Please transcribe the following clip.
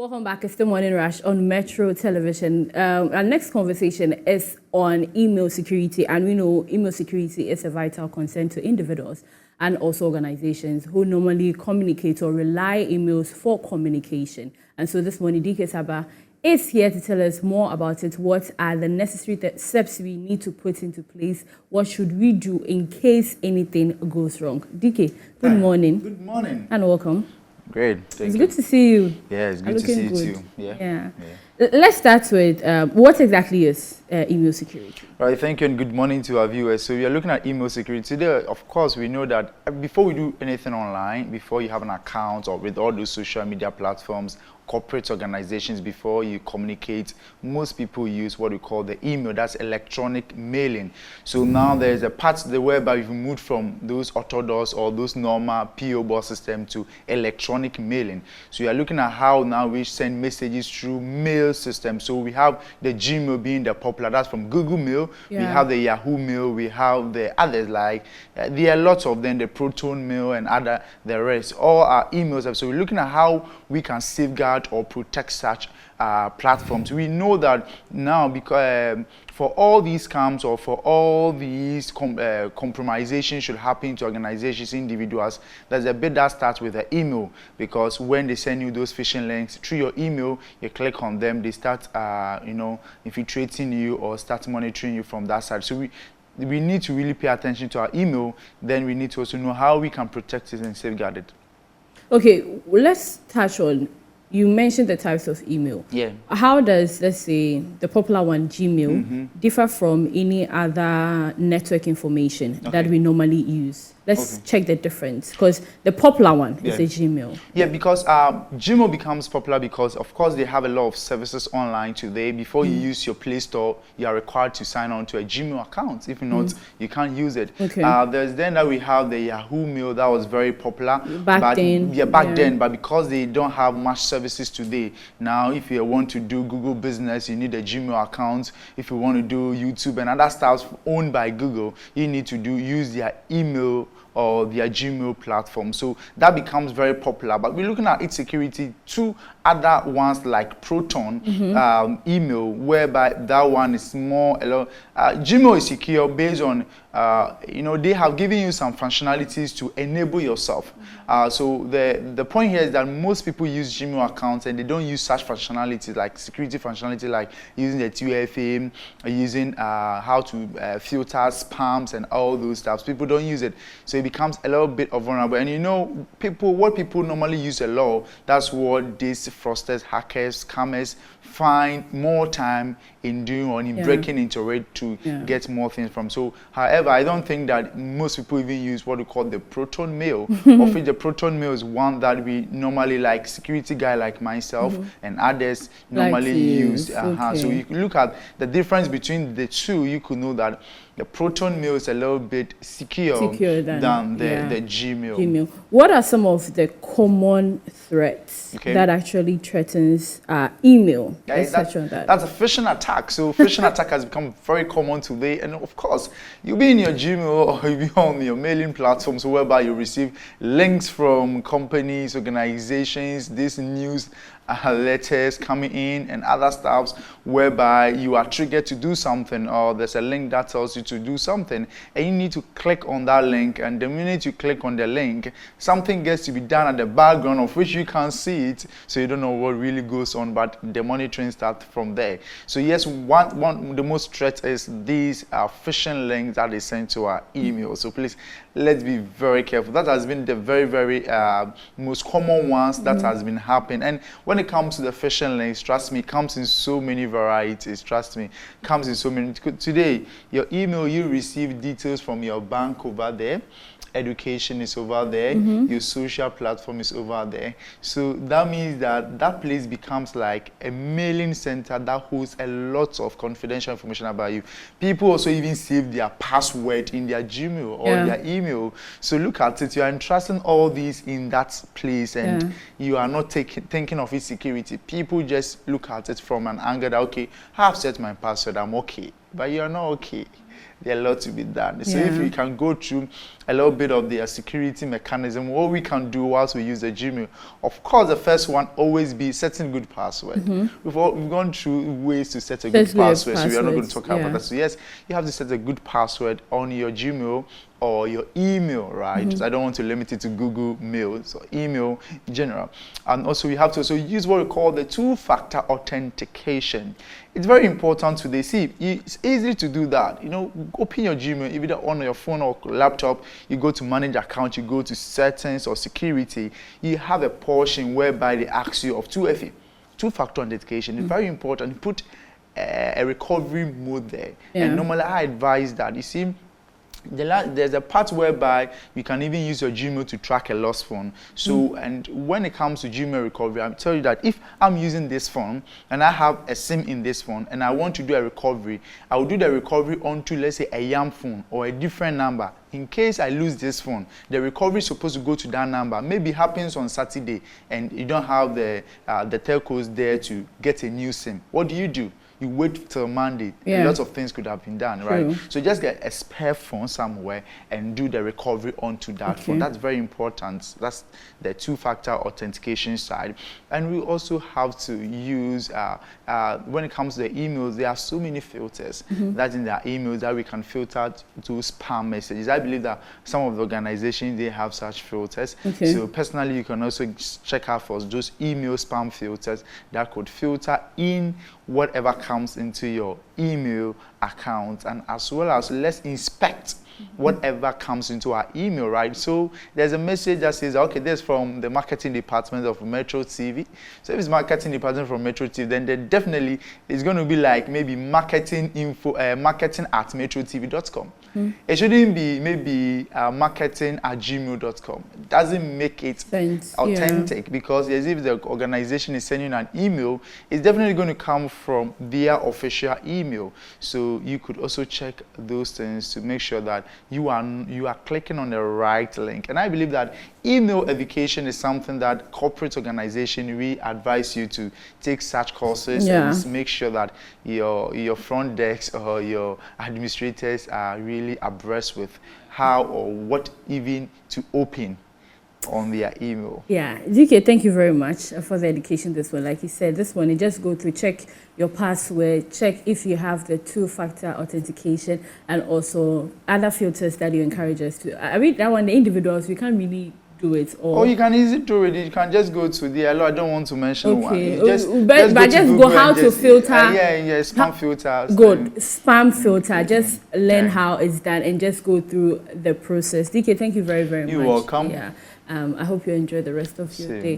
Welcome back. It's the Morning Rush on Metro Television. Our next conversation is on email security, and we know email security is a vital concern to individuals and also organizations who normally communicate or rely emails for communication. And so this morning, DK Saba is here to tell us more about it. What are the necessary steps we need to put into place? What should we do in case anything goes wrong? DK, good morning. Good morning. And welcome. Great. It's good to see you. Yeah, it's good to see you too. Yeah. Let's start with what exactly is email security? All right, thank you and good morning to our viewers. So we are looking at email security today. Of course, we know that before we do anything online, before you have an account or with all those social media platforms, corporate organizations, before you communicate, most people use what we call the email. That's electronic mailing. So now there's a part whereby we've moved from those orthodox or those normal PO box system to electronic mailing. So you are looking at how now we send messages through mail system. So we have the Gmail being the popular, that's from Google Mail. Yeah. We have the Yahoo Mail. We have the others like there are lots of them, the Proton Mail and the rest. All are emails. So we're looking at how we can safeguard or protect such platforms. We know that now because for all these scams or for all these compromisation should happen to organizations, individuals, there's a bit that starts with the email, because when they send you those phishing links through your email, you click on them, they start infiltrating you or start monitoring you from that side. So we need to really pay attention to our email. Then we need to also know how we can protect it and safeguard it. Okay, let's touch on, you mentioned the types of email. Yeah. How does, let's say, the popular one, Gmail, differ from any other network information that we normally use? Let's check the difference, because the popular one is a Gmail. Yeah, because Gmail becomes popular because, of course, they have a lot of services online today. Before you use your Play Store, you are required to sign on to a Gmail account. If not, you can't use it. Okay. There's then that we have the Yahoo Mail that was very popular. Back then. But because they don't have much services today, now if you want to do Google Business, you need a Gmail account. If you want to do YouTube and other stuff owned by Google, you need to use their email or their Gmail platform. So that becomes very popular. But we're looking at its security to other ones like Proton email, whereby that one is more Gmail is secure based on they have given you some functionalities to enable yourself. So the point here is that most people use Gmail accounts and they don't use such functionalities like security functionality, like using the 2FA, using how to filter spams and all those stuff. People don't use it, so it becomes a little bit of vulnerable. And what people normally use a lot, that's what these fraudsters, hackers, scammers find more time in doing or in breaking into it to get more things from. So, however, I don't think that most people even use what we call the Proton Mail. Of which the Proton Mail is one that we normally, like security guy like myself and others normally use. So you look at the difference between the two, you could know that the Proton Mail is a little bit secure than the Gmail. What are some of the common threats that actually threatens email? Let's touch on that. That's a phishing attack. So phishing attack has become very common today. And of course, you'll be in your Gmail or you'll be on your mailing platforms whereby you receive links from companies, organizations, these news letters coming in and other stuffs whereby you are triggered to do something, or there's a link that tells you to do something and you need to click on that link, and the minute you click on the link, something gets to be done at the background of which you can't see it, so you don't know what really goes on, but the monitoring starts from there. So yes, the most threat is these phishing links that they send to our email. So please, let's be very careful. That has been the very, very most common ones that has been happening. And when it comes to the phishing links, trust me, it comes in so many varieties. Trust me, comes in so many. Today, your email, you receive details from your bank over there. Education is over there, your social platform is over there. So that means that place becomes like a mailing center that holds a lot of confidential information about you. People also even save their password in their Gmail or their email. So look at it, you are entrusting all these in that place and you are not thinking of its security. People just look at it from an angle that, okay, I have set my password, I'm okay. but you're not okay. There are a lot to be done. So Yeah. if you can go through a little bit of the security mechanism, what we can do whilst we use the Gmail, of course, the first one always be setting good password. We've gone through ways to set a good password, so we are not going to talk about that. So yes, you have to set a good password on your Gmail or your email, right? So I don't want to limit it to Google Mail, so email in general. And also we have to also use what we call the two-factor authentication. It's very important today. See, it's easy to do that. You know, open your Gmail, either on your phone or laptop, you go to manage account, you go to settings or security, you have a portion whereby they ask you of 2FA, two-factor authentication. It's very important. You put a recovery mode there. And normally I advise that. You see, there's a part whereby you can even use your Gmail to track a lost phone. So, and when it comes to Gmail recovery, I'll tell you that if I'm using this phone and I have a SIM in this phone and I want to do a recovery, I will do the recovery onto, let's say, a YAM phone or a different number. In case I lose this phone, the recovery is supposed to go to that number. Maybe it happens on Saturday and you don't have the telcos there to get a new SIM. What do? You wait till Monday. A lot of things could have been done, right? So just get a spare phone somewhere and do the recovery onto that phone. That's very important. That's the two-factor authentication side. And we also have to use, when it comes to the emails, there are so many filters that in their emails that we can filter to spam messages. I believe that some of the organizations, they have such filters. So personally, you can also check out for those email spam filters that could filter in whatever comes into your email account, and as well as let's inspect whatever comes into our email, right? So there's a message that says, okay, this is from the marketing department of Metro TV. So if it's marketing department from Metro TV, then there definitely is going to be like maybe marketing info, marketing at metrotv.com. It shouldn't be maybe marketing at gmail.com. It doesn't make it authentic, because as if the organization is sending an email, it's definitely going to come from their official email. So you could also check those things to make sure that you are clicking on the right link. And I believe that email education is something that corporate organization, we advise you to take such courses and make sure that your front desk or your administrators are really abreast with how or what even to open on their email. DK, thank you very much for the education this one. Like you said, this one, you just go through, check your password, check if you have the two-factor authentication, and also other filters that you encourage us to. I mean, that one, the individuals, we can't really do it. Or you can easily do it. You can just go to the, I don't want to mention one. Just go how to filter. Spam filters. Good. Spam filter. Just learn how it's done and just go through the process. DK, thank you very, very much. You're welcome. I hope you enjoy the rest of your day.